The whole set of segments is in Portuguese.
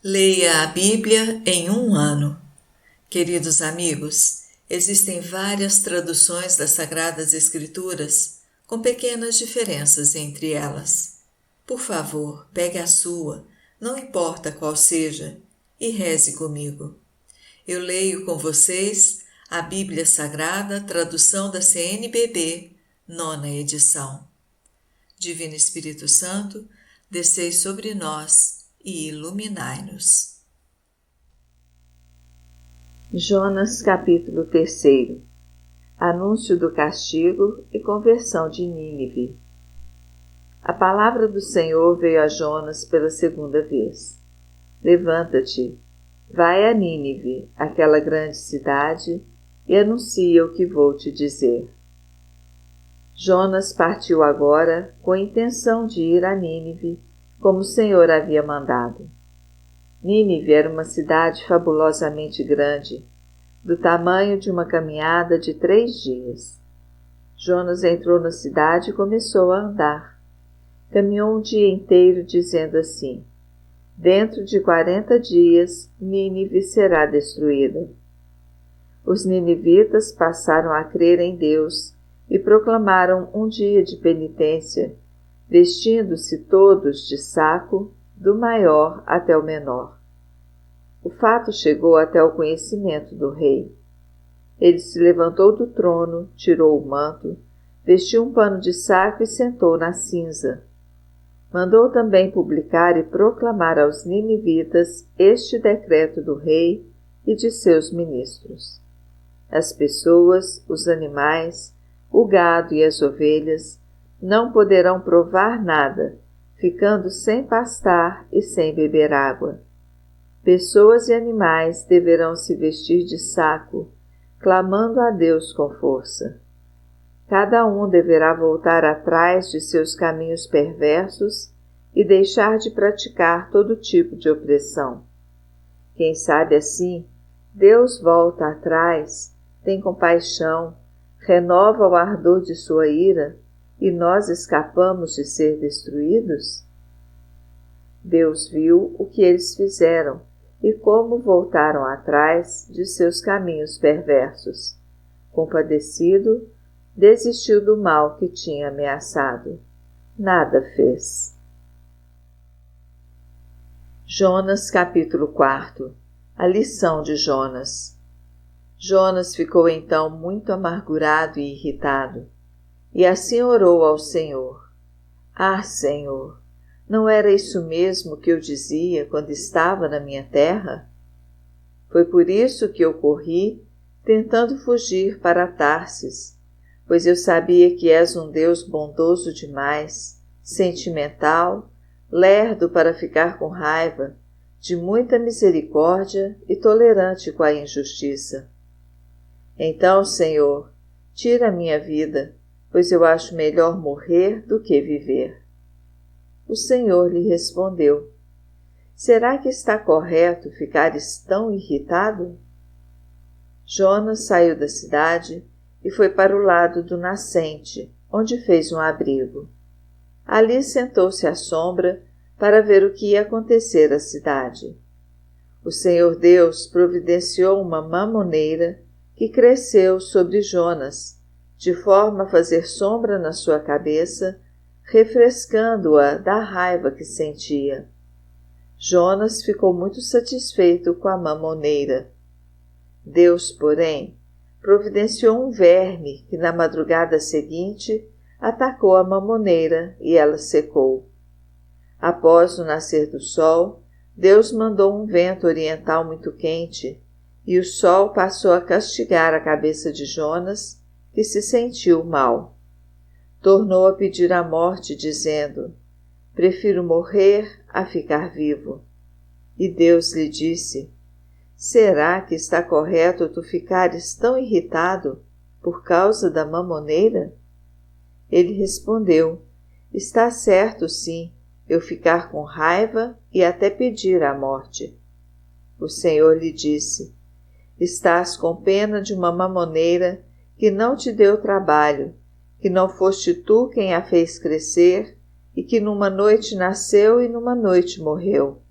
Leia a Bíblia em um ano. Queridos amigos, existem várias traduções das Sagradas Escrituras, com pequenas diferenças entre elas. Por favor, pegue a sua, não importa qual seja, e reze comigo. Eu leio com vocês a Bíblia Sagrada, tradução da CNBB, 9ª edição. Divino Espírito Santo, descei sobre nós e iluminai-nos. Jonas capítulo 3. Anúncio do castigo e conversão de Nínive. A palavra do Senhor veio a Jonas pela segunda vez. Levanta-te, vai a Nínive, aquela grande cidade, e anuncia o que vou te dizer. Jonas partiu agora com a intenção de ir a Nínive, como o Senhor havia mandado. Nínive era uma cidade fabulosamente grande, do tamanho de uma caminhada de 3 dias. Jonas entrou na cidade e começou a andar. Caminhou um dia inteiro dizendo assim: dentro de 40 dias, Nínive será destruída. Os ninivitas passaram a crer em Deus e proclamaram um dia de penitência, vestindo-se todos de saco, do maior até o menor. O fato chegou até o conhecimento do rei. Ele se levantou do trono, tirou o manto, vestiu um pano de saco e sentou na cinza. Mandou também publicar e proclamar aos ninivitas este decreto do rei e de seus ministros. As pessoas, os animais, o gado e as ovelhas não poderão provar nada, ficando sem pastar e sem beber água. Pessoas e animais deverão se vestir de saco, clamando a Deus com força. Cada um deverá voltar atrás de seus caminhos perversos e deixar de praticar todo tipo de opressão. Quem sabe assim, Deus volta atrás, tem compaixão, renova o ardor de sua ira, e nós escapamos de ser destruídos? Deus viu o que eles fizeram e como voltaram atrás de seus caminhos perversos. Compadecido, desistiu do mal que tinha ameaçado. Nada fez. Jonas capítulo 4. A lição de Jonas. Jonas ficou então muito amargurado e irritado. E assim orou ao Senhor: Ah, Senhor, não era isso mesmo que eu dizia quando estava na minha terra? Foi por isso que eu corri, tentando fugir para Tarsis, pois eu sabia que és um Deus bondoso demais, sentimental, lerdo para ficar com raiva, de muita misericórdia e tolerante com a injustiça. Então, Senhor, tira a minha vida, pois eu acho melhor morrer do que viver. O Senhor lhe respondeu: Será que está correto ficares tão irritado? Jonas saiu da cidade e foi para o lado do nascente, onde fez um abrigo. Ali sentou-se à sombra para ver o que ia acontecer à cidade. O Senhor Deus providenciou uma mamoneira que cresceu sobre Jonas, de forma a fazer sombra na sua cabeça, refrescando-a da raiva que sentia. Jonas ficou muito satisfeito com a mamoneira. Deus, porém, providenciou um verme que na madrugada seguinte atacou a mamoneira e ela secou. Após o nascer do sol, Deus mandou um vento oriental muito quente, e o sol passou a castigar a cabeça de Jonas, que se sentiu mal. Tornou a pedir a morte, dizendo: Prefiro morrer a ficar vivo. E Deus lhe disse: Será que está correto tu ficares tão irritado por causa da mamoneira? Ele respondeu: Está certo, sim, eu ficar com raiva e até pedir a morte. O Senhor lhe disse: Estás com pena de uma mamoneira que não te deu trabalho, que não foste tu quem a fez crescer e que numa noite nasceu e numa noite morreu.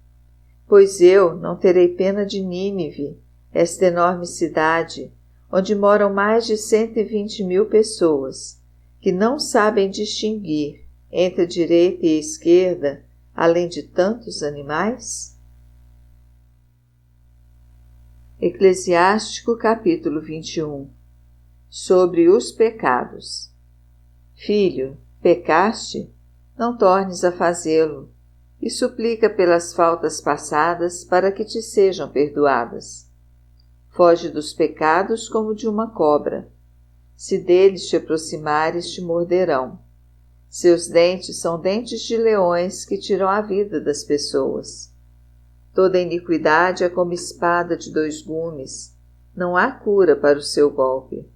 Pois eu não terei pena de Nínive, esta enorme cidade, onde moram mais de 120.000 pessoas, que não sabem distinguir entre a direita e a esquerda, além de tantos animais? Eclesiástico capítulo 21. Sobre os pecados. Filho, pecaste? Não tornes a fazê-lo, e suplica pelas faltas passadas para que te sejam perdoadas. Foge dos pecados como de uma cobra. Se deles te aproximares, te morderão. Seus dentes são dentes de leões que tiram a vida das pessoas. Toda iniquidade é como espada de 2 gumes. Não há cura para o seu golpe.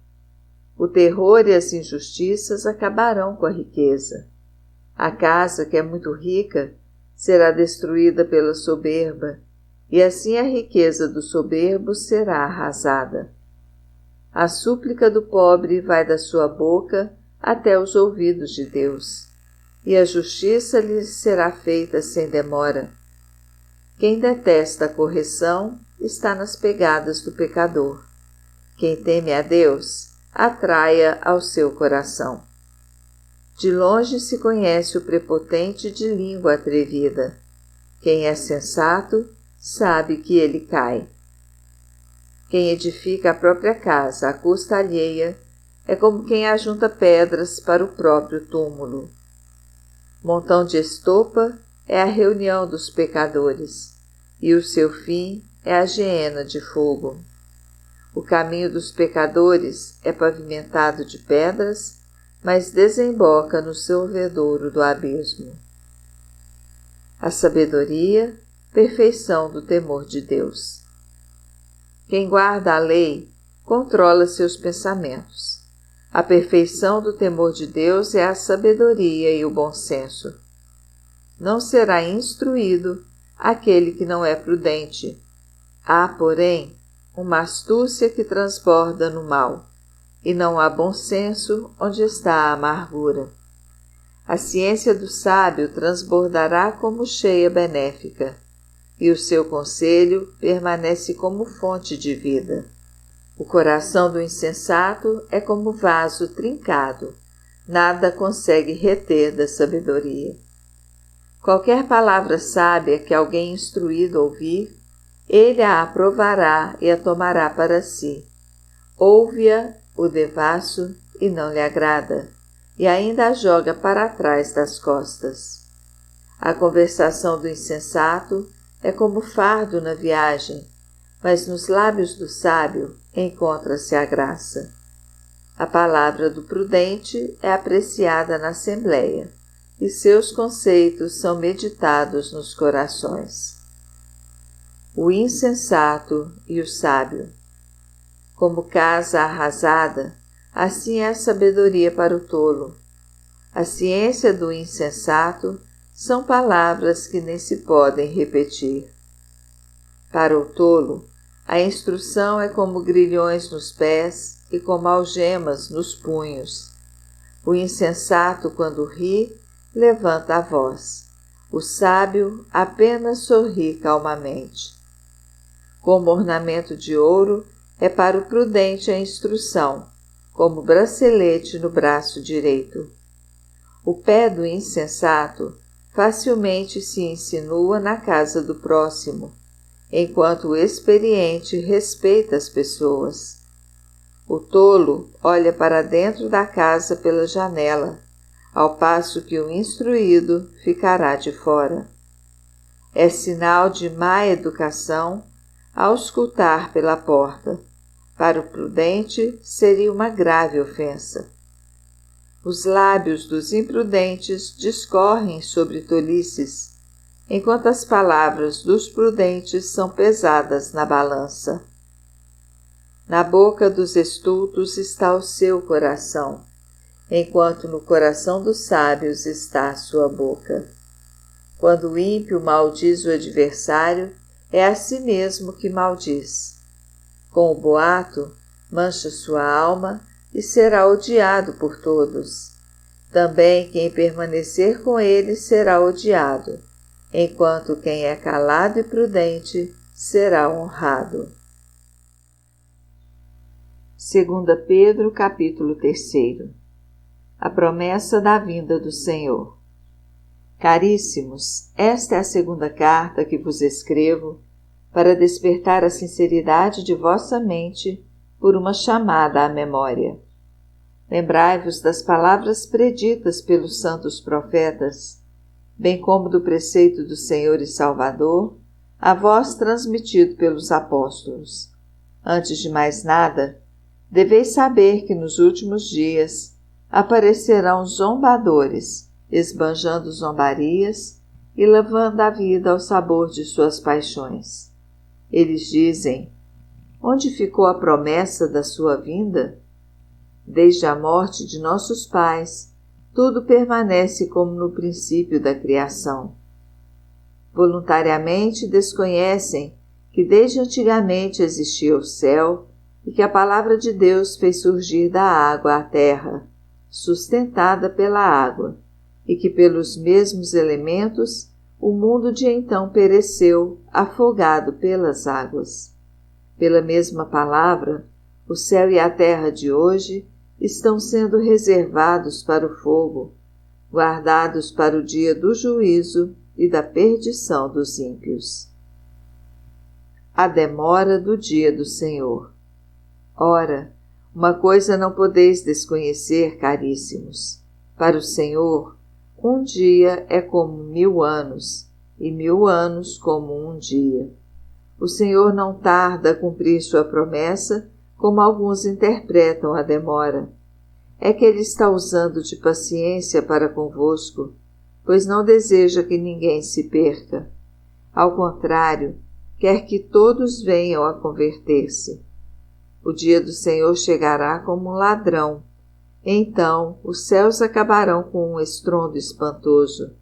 O terror e as injustiças acabarão com a riqueza. A casa que é muito rica será destruída pela soberba, e assim a riqueza do soberbo será arrasada. A súplica do pobre vai da sua boca até os ouvidos de Deus, e a justiça lhe será feita sem demora. Quem detesta a correção está nas pegadas do pecador. Quem teme a Deus, atraia ao seu coração. De longe se conhece o prepotente de língua atrevida. Quem é sensato sabe que ele cai. Quem edifica a própria casa à custa alheia é como quem ajunta pedras para o próprio túmulo. Montão de estopa é a reunião dos pecadores, e o seu fim é a geena de fogo. O caminho dos pecadores é pavimentado de pedras, mas desemboca no solvedouro do abismo. A sabedoria, perfeição do temor de Deus. Quem guarda a lei controla seus pensamentos. A perfeição do temor de Deus é a sabedoria e o bom senso. Não será instruído aquele que não é prudente. Há, porém, uma astúcia que transborda no mal, e não há bom senso onde está a amargura. A ciência do sábio transbordará como cheia benéfica, e o seu conselho permanece como fonte de vida. O coração do insensato é como vaso trincado, nada consegue reter da sabedoria. Qualquer palavra sábia que alguém instruído ouvir, ele a aprovará e a tomará para si. Ouve-a o devasso e não lhe agrada, e ainda a joga para trás das costas. A conversação do insensato é como fardo na viagem, mas nos lábios do sábio encontra-se a graça. A palavra do prudente é apreciada na assembleia, e seus conceitos são meditados nos corações. O insensato e o sábio. Como casa arrasada, assim é a sabedoria para o tolo. A ciência do insensato são palavras que nem se podem repetir. Para o tolo, a instrução é como grilhões nos pés e como algemas nos punhos. O insensato, quando ri, levanta a voz. O sábio apenas sorri calmamente. Como ornamento de ouro, é para o prudente a instrução, como bracelete no braço direito. O pé do insensato facilmente se insinua na casa do próximo, enquanto o experiente respeita as pessoas. O tolo olha para dentro da casa pela janela, ao passo que o instruído ficará de fora. É sinal de má educação auscultar pela porta. Para o prudente seria uma grave ofensa. Os lábios dos imprudentes discorrem sobre tolices, enquanto as palavras dos prudentes são pesadas na balança. Na boca dos estultos está o seu coração, enquanto no coração dos sábios está a sua boca. Quando o ímpio maldiz o adversário, é a si mesmo que maldiz. Com o boato, mancha sua alma e será odiado por todos. Também quem permanecer com ele será odiado, enquanto quem é calado e prudente será honrado. 2 Pedro, capítulo 3. A promessa da vinda do Senhor. Caríssimos, esta é a segunda carta que vos escrevo para despertar a sinceridade de vossa mente por uma chamada à memória. Lembrai-vos das palavras preditas pelos santos profetas, bem como do preceito do Senhor e Salvador, a vós transmitido pelos apóstolos. Antes de mais nada, deveis saber que nos últimos dias aparecerão zombadores, esbanjando zombarias e levando a vida ao sabor de suas paixões. Eles dizem: onde ficou a promessa da sua vinda? Desde a morte de nossos pais, tudo permanece como no princípio da criação. Voluntariamente desconhecem que desde antigamente existia o céu e que a palavra de Deus fez surgir da água a terra, sustentada pela água, e que pelos mesmos elementos o mundo de então pereceu, afogado pelas águas. Pela mesma palavra, o céu e a terra de hoje estão sendo reservados para o fogo, guardados para o dia do juízo e da perdição dos ímpios. A demora do dia do Senhor. Ora, uma coisa não podeis desconhecer, caríssimos. Para o Senhor, um dia é como 1000 anos, e 1000 anos como um dia. O Senhor não tarda a cumprir sua promessa, como alguns interpretam a demora. É que Ele está usando de paciência para convosco, pois não deseja que ninguém se perca. Ao contrário, quer que todos venham a converter-se. O dia do Senhor chegará como um ladrão. Então os céus acabarão com um estrondo espantoso.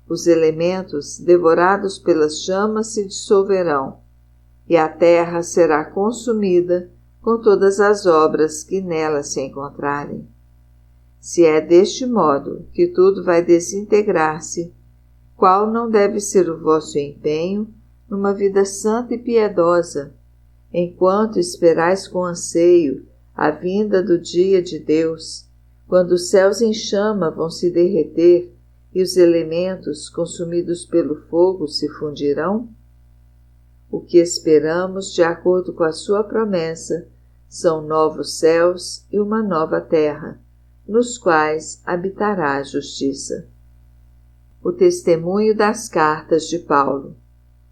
Os elementos, devorados pelas chamas, se dissolverão, e a terra será consumida com todas as obras que nela se encontrarem. Se é deste modo que tudo vai desintegrar-se, qual não deve ser o vosso empenho numa vida santa e piedosa, enquanto esperais com anseio a vinda do dia de Deus, quando os céus em chama vão se derreter e os elementos, consumidos pelo fogo, se fundirão? O que esperamos, de acordo com a sua promessa, são novos céus e uma nova terra, nos quais habitará a justiça. O testemunho das cartas de Paulo.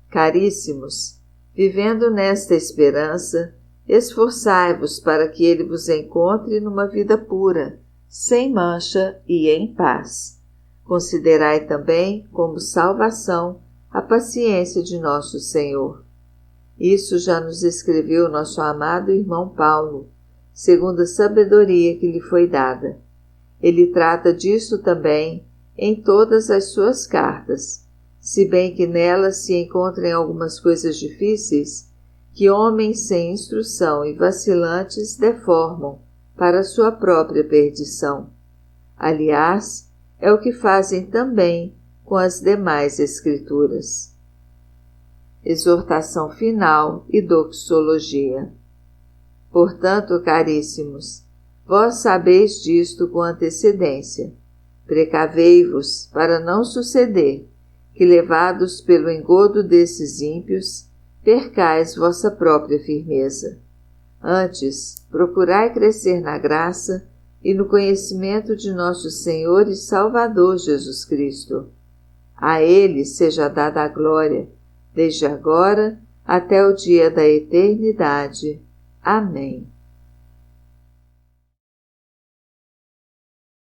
Caríssimos, vivendo nesta esperança, esforçai-vos para que ele vos encontre numa vida pura, sem mancha e em paz. Considerai também como salvação a paciência de nosso Senhor. Isso já nos escreveu nosso amado irmão Paulo, segundo a sabedoria que lhe foi dada. Ele trata disso também em todas as suas cartas, se bem que nelas se encontrem algumas coisas difíceis que homens sem instrução e vacilantes deformam para sua própria perdição. Aliás, é o que fazem também com as demais Escrituras. Exortação final e doxologia. Portanto, caríssimos, vós sabeis disto com antecedência. Precavei-vos para não suceder que, levados pelo engodo desses ímpios, percais vossa própria firmeza. Antes, procurai crescer na graça e no conhecimento de nosso Senhor e Salvador Jesus Cristo. A Ele seja dada a glória, desde agora até o dia da eternidade. Amém.